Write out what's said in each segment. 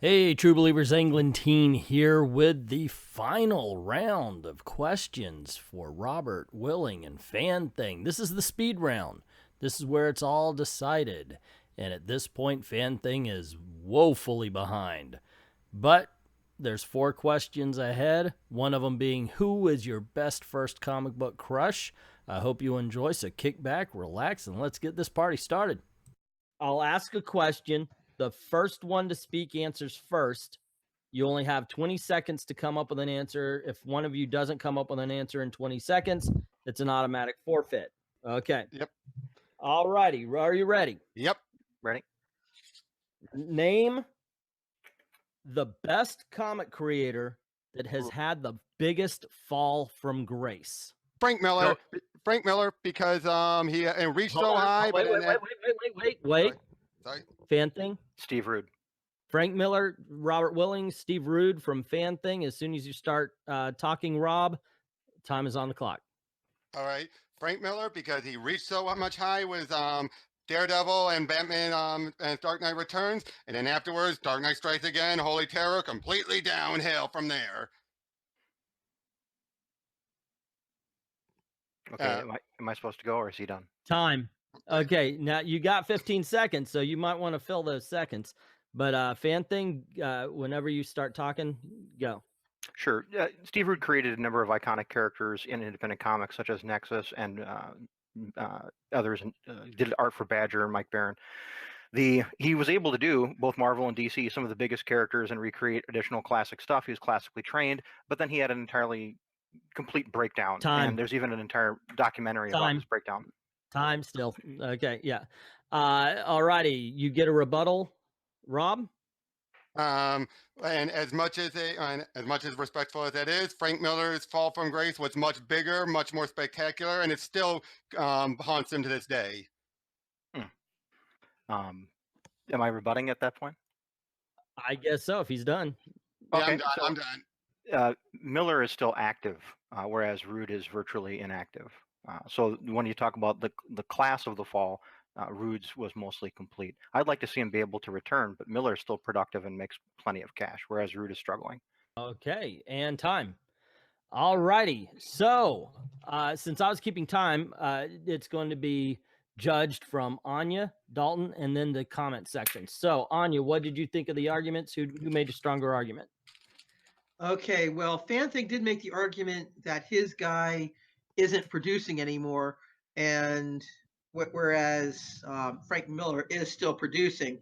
Hey, True Believers, Englentine here with the final round of questions for Robert, Willing, and Fan Thing. This is the speed round. This is where it's all decided. And at this point, Fan Thing is woefully behind. But there's 4 questions ahead, one of them being, who is your best first comic book crush? I hope you enjoy, so kick back, relax, and let's get this party started. I'll ask a question. The first one to speak answers first. You only have 20 seconds to come up with an answer. If one of you doesn't come up with an answer in 20 seconds, it's an automatic forfeit. Okay. Yep. All righty. Are you ready? Yep. Ready? Name the best comic creator that has had the biggest fall from grace. Frank Miller. Frank Miller, because he reached so high. Wait. Sorry. Fan Thing? Steve Rude. Frank Miller, Robert Willing, Steve Rude from Fan Thing. As soon as you start talking, Rob, time is on the clock. All right. Frank Miller, because he reached so much high with Daredevil and Batman and Dark Knight Returns. And then afterwards, Dark Knight Strikes Again, Holy Terror, completely downhill from there. Okay, am I supposed to go or is he done? Time. Okay, now you got 15 seconds, so you might want to fill those seconds. But Fan Thing, whenever you start talking, go. Sure. Steve Rude created a number of iconic characters in independent comics, such as Nexus and others, and did art for Badger and Mike Baron. He was able to do, both Marvel and DC, some of the biggest characters and recreate additional classic stuff. He was classically trained, but then he had an entirely complete breakdown. Time. And there's even an entire documentary about his breakdown. Time still. Okay, yeah. All righty. You get a rebuttal, Rob? And as much as respectful as that is, Frank Miller's fall from grace was much bigger, much more spectacular, and it still haunts him to this day. Am I rebutting at that point? I guess so, if he's done. Yeah, Okay, I'm done. Miller is still active, whereas Rude is virtually inactive. So when you talk about the class of the fall, Rude's was mostly complete. I'd like to see him be able to return, but Miller is still productive and makes plenty of cash, whereas Rude is struggling. Okay, and time. All righty. So since I was keeping time, it's going to be judged from Anya, Dalton, and then the comment section. So Anya, what did you think of the arguments? Who made a stronger argument? Okay, well, Fan Thing did make the argument that his guy isn't producing anymore, and whereas Frank Miller is still producing.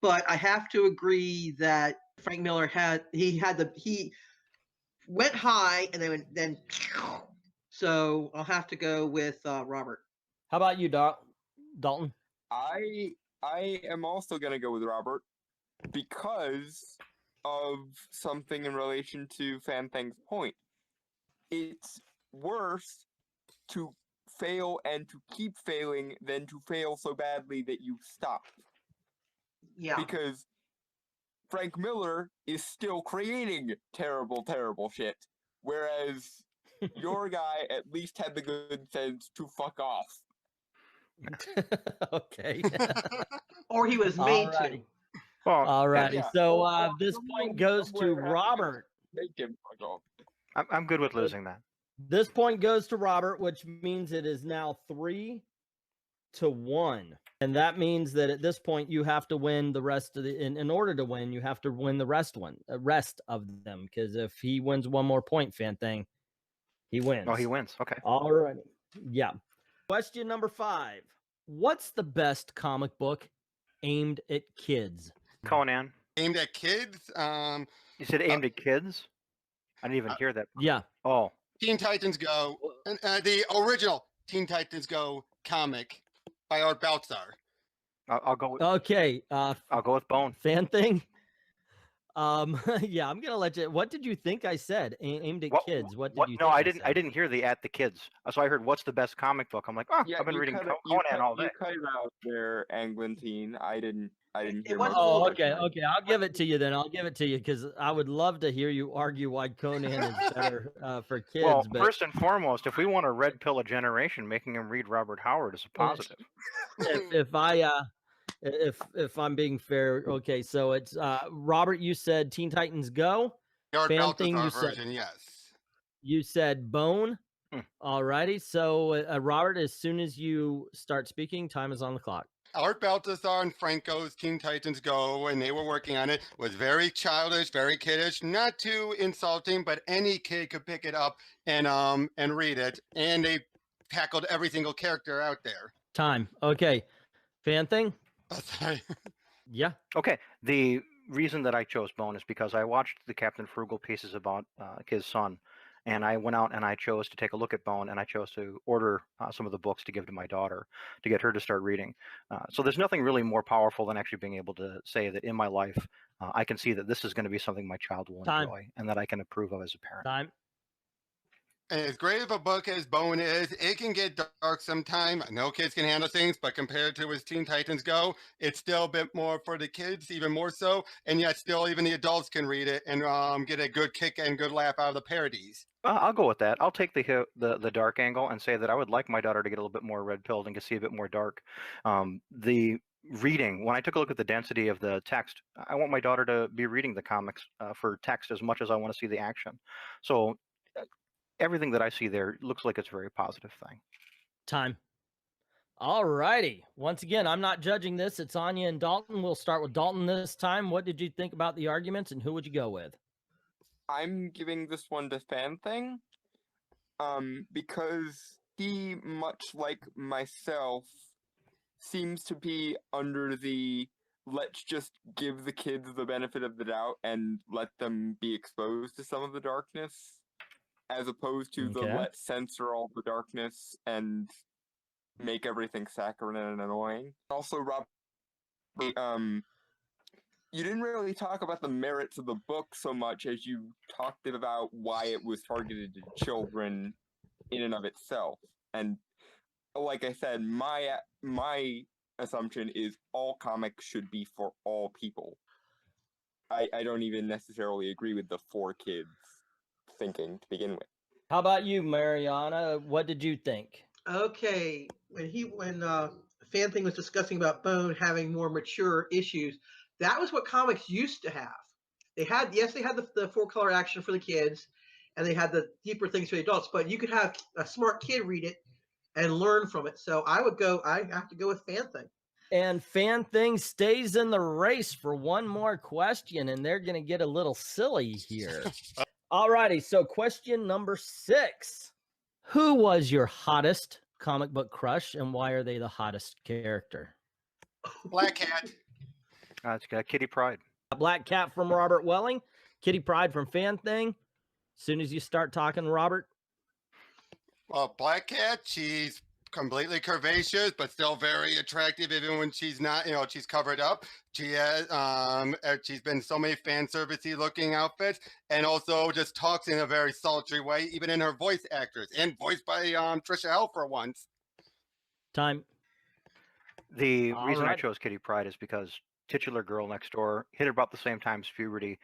But I have to agree that Frank Miller he went high and then so I'll have to go with Robert. How about you, Dalton? I am also gonna go with Robert because of something in relation to Fan Thing's point. It's worse to fail and to keep failing than to fail so badly that you stop. Yeah. Because Frank Miller is still creating terrible, terrible shit, whereas your guy at least had the good sense to fuck off. Okay. Or he was made to. Well, all righty. Yeah. So this point goes to Robert. Make him fuck off. I'm good with losing that. This point goes to Robert, which means it is now 3-1. And that means that at this point you have to win the rest of the in order to win, you have to win the rest of them. Because if he wins one more point, Fan Thing, he wins. Oh, he wins. Okay. All right. Yeah. Question number 5. What's the best comic book aimed at kids? Conan. Aimed at kids? You said aimed at kids? I didn't even hear that. Yeah. Oh. Teen Titans Go, the original Teen Titans Go comic by Art Baltzar. I'll go with. Okay. I'll go with Bone. Fan Thing. Yeah, I'm gonna let you. What did you think I said? Aimed at kids. What did you? No, think I didn't hear the at the kids. So I heard what's the best comic book. I'm like, oh, Yeah, I've been reading Conan all day. You cut it out there, Anglentine. I didn't hear. Oh, okay. I'll give it to you then. I'll give it to you because I would love to hear you argue why Conan is better for kids. Well, but first and foremost, if we want to red pill a generation, making them read Robert Howard is a positive. If I'm being fair. Okay, so it's Robert, you said Teen Titans Go. Yard Fan thing, Balthazar you said version, yes. you said Bone. Hmm. Alrighty, so Robert, as soon as you start speaking, time is on the clock. Art Balthazar and Franco's Teen Titans Go, when they were working on it, was very childish, very kiddish, not too insulting, but any kid could pick it up and read it. And they tackled every single character out there. Time. Okay. Fan thing? Sorry. Yeah. Okay. The reason that I chose Bone is because I watched the Captain Frugal pieces about his son, and I went out and I chose to take a look at Bone, and I chose to order some of the books to give to my daughter to get her to start reading. So there's nothing really more powerful than actually being able to say that in my life, I can see that this is going to be something my child will enjoy and that I can approve of as a parent. Time. And as great of a book as Bone is, it can get dark sometime. No kids can handle things, but compared to his Teen Titans Go, it's still a bit more for the kids, even more so. And yet still even the adults can read it and get a good kick and good laugh out of the parodies. I'll go with that. I'll take the dark angle and say that I would like my daughter to get a little bit more red-pilled and to see a bit more dark. The reading, when I took a look at the density of the text, I want my daughter to be reading the comics for text as much as I want to see the action. So everything that I see there looks like it's a very positive thing. Time. All righty. Once again, I'm not judging this. It's Anya and Dalton. We'll start with Dalton this time. What did you think about the arguments, and who would you go with? I'm giving this one to Fan Thing, because he, much like myself, seems to be under the let's just give the kids the benefit of the doubt and let them be exposed to some of the darkness, as opposed to the let's censor all the darkness and make everything saccharine and annoying. Also, Rob, you didn't really talk about the merits of the book so much as you talked about why it was targeted to children in and of itself. And like I said, my assumption is all comics should be for all people. I don't even necessarily agree with the for kids thinking to begin with. How about you, Mariana? What did you think? Okay, when Fan Thing was discussing about Bone having more mature issues, that was what comics used to have. They had the full color action for the kids, and they had the deeper things for the adults. But you could have a smart kid read it and learn from it. So I have to go with Fan Thing. And Fan Thing stays in the race for one more question, and they're going to get a little silly here. All righty, so question number 6. Who was your hottest comic book crush, and why are they the hottest character? Black Cat. It's got Kitty Pryde. Black Cat from Robert Welling, Kitty Pryde from Fan Thing. As soon as you start talking, Robert. Well, Black Cat, she's completely curvaceous, but still very attractive, even when she's not, she's covered up. She has, she's been so many fan servicey looking outfits, and also just talks in a very sultry way, even in her voice actors, and voiced by Trisha Hell for once. Time. The reason I chose Kitty Pryde is because titular girl next door hit about the same time as puberty.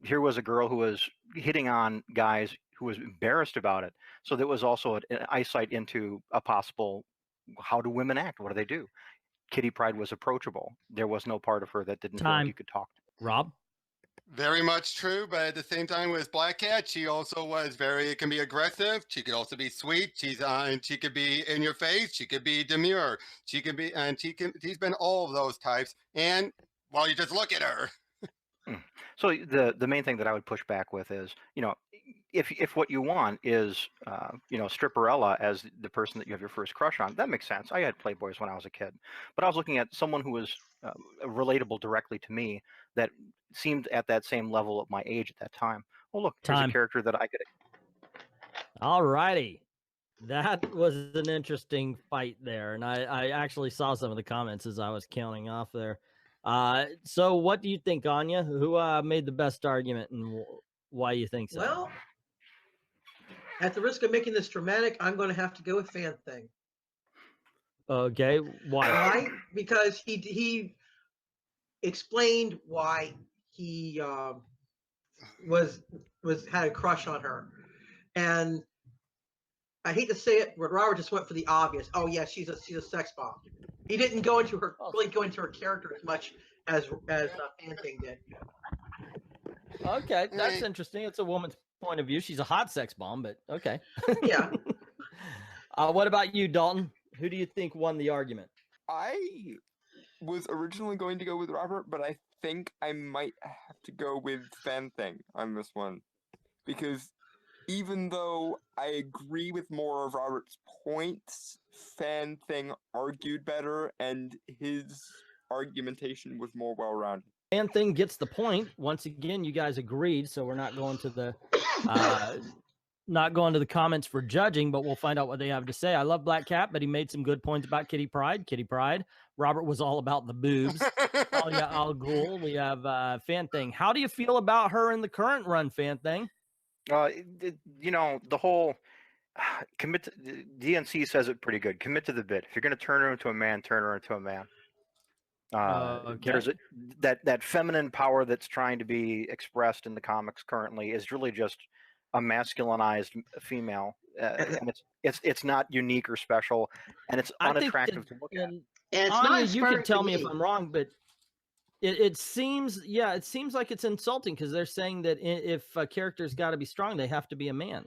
Here was a girl who was hitting on guys who was embarrassed about it. So there was also an eyesight into a possible, how do women act? What do they do? Kitty Pryde was approachable. There was no part of her that didn't feel like you could talk to. Rob? Very much true, but at the same time with Black Cat, she also was can be aggressive. She could also be sweet. She could be in your face. She could be demure. She's been all of those types. And well, you just look at her. So the main thing that I would push back with is, if what you want is, Stripperella as the person that you have your first crush on, that makes sense. I had Playboys when I was a kid, but I was looking at someone who was relatable directly to me that seemed at that same level of my age at that time. Oh, look, there's a character that I could. All righty. That was an interesting fight there. And I actually saw some of the comments as I was counting off there. So what do you think, Anya? Who made the best argument and why you think so? Well, at the risk of making this dramatic, I'm going to have to go with Fan Thing. Okay, why? Why? Because he explained why he had a crush on her, and I hate to say it, but Robert just went for the obvious. Oh yeah, she's a sex bomb. He didn't go into her really go into her character as much as Fan Thing did. Okay, that's interesting. It's a woman's point of view. She's a hot sex bomb, but okay. Yeah. What about you, Dalton? Who do you think won the argument? I was originally going to go with Robert, but I think I might have to go with Fan Thing on this one. Because even though I agree with more of Robert's points, Fan Thing argued better, and his argumentation was more well-rounded. Fan Thing gets the point. Once again, you guys agreed, so we're not going to the comments for judging, but we'll find out what they have to say. I love Black Cat, but he made some good points about Kitty Pryde. Kitty Pryde. Robert was all about the boobs. Talia Al Ghul. We have Fan Thing. How do you feel about her in the current run, Fan Thing? You know, the whole commit to, DNC says it pretty good. Commit to the bit. If you're going to turn her into a man, turn her into a man. Okay. There's that feminine power that's trying to be expressed in the comics currently is really just a masculinized female, and it's not unique or special, and it's unattractive to look at. And it's Anya, not you can inspiring tell to me if I'm wrong, but it seems, yeah, it seems like it's insulting because they're saying that if a character's got to be strong, they have to be a man.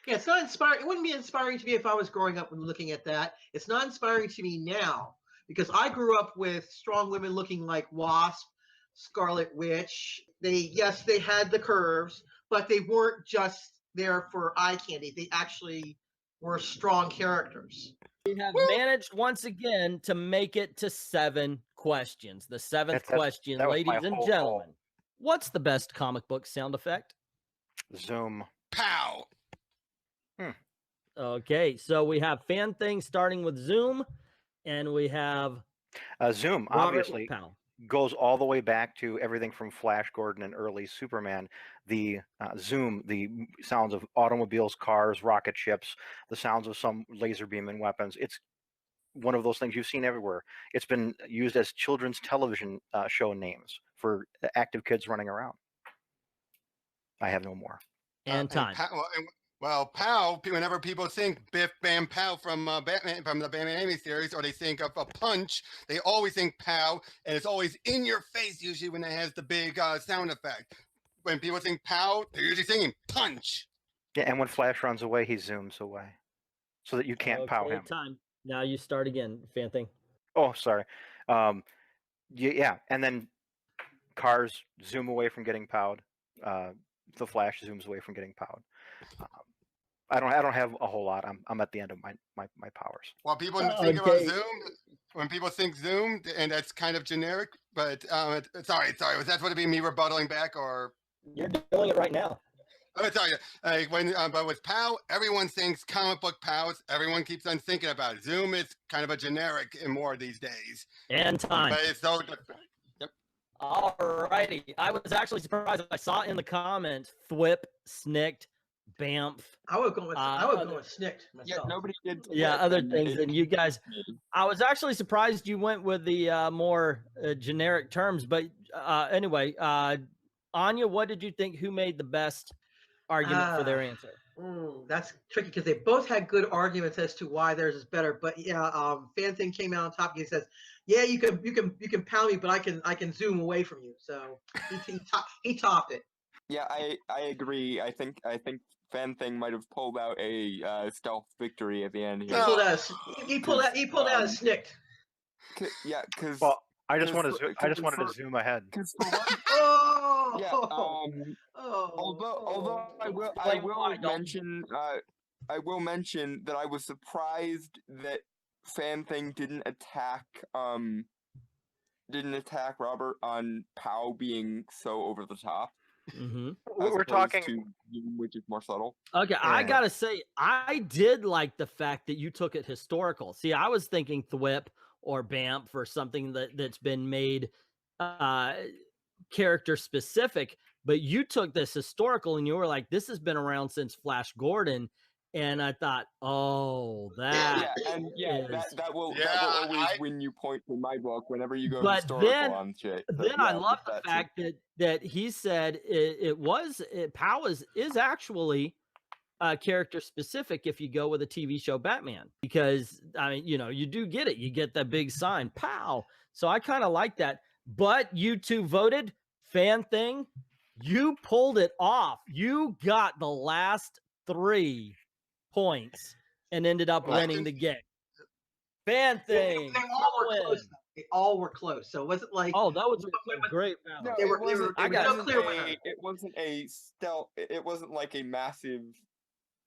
Yeah, it's not inspiring. It wouldn't be inspiring to me if I was growing up and looking at that. It's not inspiring to me now because I grew up with strong women looking like Wasp, Scarlet Witch. They had the curves, but they weren't just there for eye candy. They actually were strong characters. We have managed once again to make it to 7 questions. The 7th question, ladies and gentlemen. What's the best comic book sound effect? Zoom. Pow. Okay, so we have Fan Thing starting with Zoom, and we have Zoom. Robert Obviously goes all the way back to everything from Flash Gordon and early Superman. The Zoom, the sounds of automobiles, cars, rocket ships, the sounds of some laser beam and weapons. It's one of those things you've seen everywhere. It's been used as children's television show names for active kids running around. I have no more. And time. Well, Pow, whenever people think Biff Bam Pow from Batman, from the Batman Anime series, or they think of a punch, they always think Pow, and it's always in your face usually when it has the big sound effect. When people think Pow, they're usually thinking punch. Yeah, and when Flash runs away, he zooms away so that you can't pow him. Time. Now you start again, Fan Thing. Oh, sorry. Yeah, and then cars zoom away from getting powed. The Flash zooms away from getting powed. I don't have a whole lot. I'm at the end of my powers. Well, people think about Zoom. When people think Zoom, and that's kind of generic, but sorry, was that supposed to be me rebuttaling back, or you're doing it right now? Let me tell you, but with POW, everyone thinks comic book POWs. Everyone keeps on thinking about it. Zoom is kind of a generic in more these days. And time. But it's so different. Yep. All righty. I was actually surprised. I saw in the comments, Thwip, Snicked, Bamf. I would go with Snicked myself. Yeah, nobody did. Yeah, other things than you guys. I was actually surprised you went with the more generic terms. But anyway, Anya, what did you think? Who made the best argument for their answer? That's tricky because they both had good arguments as to why theirs is better. But yeah, Fan Thing came out on top. He says, "Yeah, you can pound me, but I can zoom away from you." So he topped it. Yeah, I agree. I think Fan Thing might have pulled out a stealth victory at the end here. He pulled out a Snicked. Yeah, because I just wanted to zoom ahead. Yeah. Although I will mention that I was surprised that Fan Thing didn't attack Robert on POW being so over the top. Mm-hmm. We're talking, which is more subtle. Okay, yeah. I gotta say, I did like the fact that you took it historical. See, I was thinking Thwip or Bamf or something that's been made character specific, but you took this historical and you were like, this has been around since Flash Gordon. And I thought, that will always win you points in my book whenever you go historical on shit. Then I love the fact that he said POW is actually character specific if you go with a TV show Batman, because I mean, you know, you do get it. You get that big sign, pow. So I kind of like that. But you two voted fan thing. You pulled it off. You got the last 3 points and ended up Well, I winning can- the game. Fan thing. They all were close. They all were close. So it wasn't like Oh, that was a great battle. No, They were- it wasn't. they It were no wasn't clear a. winner. It wasn't a stealth. It wasn't like a massive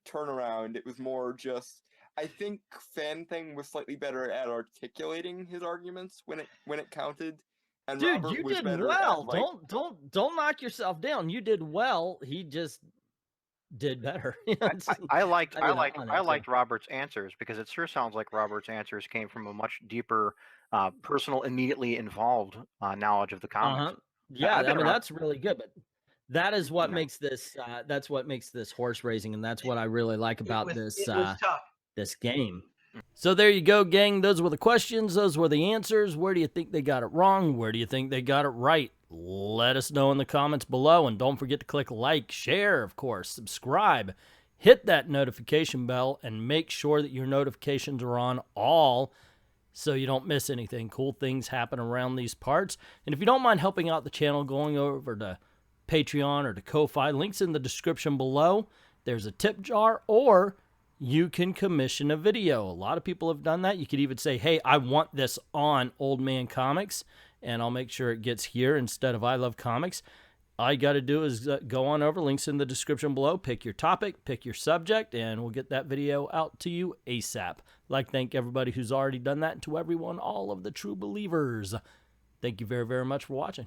turnaround. It was more just. I think Fan Thing was slightly better at articulating his arguments when it counted, and Dude, Robert you was did better well. at, like, Don't knock yourself down. You did well. He just did better. I liked I mean, I liked Robert's answers because it sure sounds like Robert's answers came from a much deeper, personal, immediately involved knowledge of the comics. Yeah, I've I been mean around- that's really good, but that is what Yeah. makes this that's what makes this horse racing, and that's what I really like about it this was tough. this game. So there you go, gang. Those were the questions. Those were the answers. Where do you think they got it wrong? Where do you think they got it right? Let us know in the comments below, and don't forget to click like, share, of course, subscribe, hit that notification bell, and make sure that your notifications are on all so you don't miss anything. Cool things happen around these parts. And if you don't mind helping out the channel, going over to Patreon or to Ko-Fi, links in the description below. There's a tip jar, or you can commission a video. A lot of people have done that. You could even say, hey, I want this on Old Man Comics, and I'll make sure it gets here instead of I Love Comics. All you got to do is go on over, links in the description below, pick your topic, pick your subject, and we'll get that video out to you ASAP. I'd like to thank everybody who's already done that, and to everyone, all of the true believers. Thank you very, very much for watching.